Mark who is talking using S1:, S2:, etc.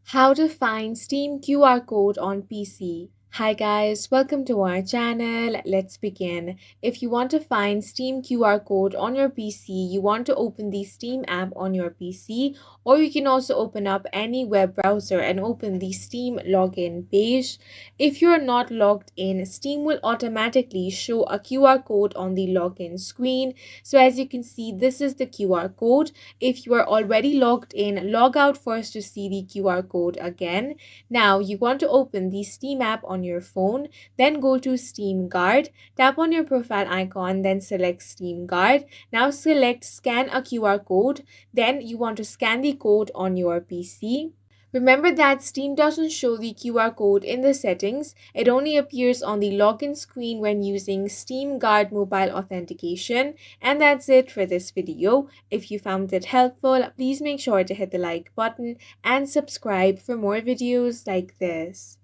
S1: How to find Steam QR code on PC. Hi guys, welcome to our channel. Let's begin. If you want to find Steam QR code on your PC, you want to open the Steam app on your PC, or you can also open up any web browser and open the Steam login page. If you're not logged in, Steam will automatically show a QR code on the login screen. So as you can see, this is the QR code. If you are already logged in, log out first to see the QR code again. Now you want to open the Steam app on your phone, then go to Steam Guard, tap on your profile icon, then select Steam Guard. Now select scan a QR code, then you want to scan the code on your PC. Remember that Steam doesn't show the QR code in the settings, it only appears on the login screen when using Steam Guard mobile authentication. And that's it for this video. If you found it helpful, please make sure to hit the like button and subscribe for more videos like this.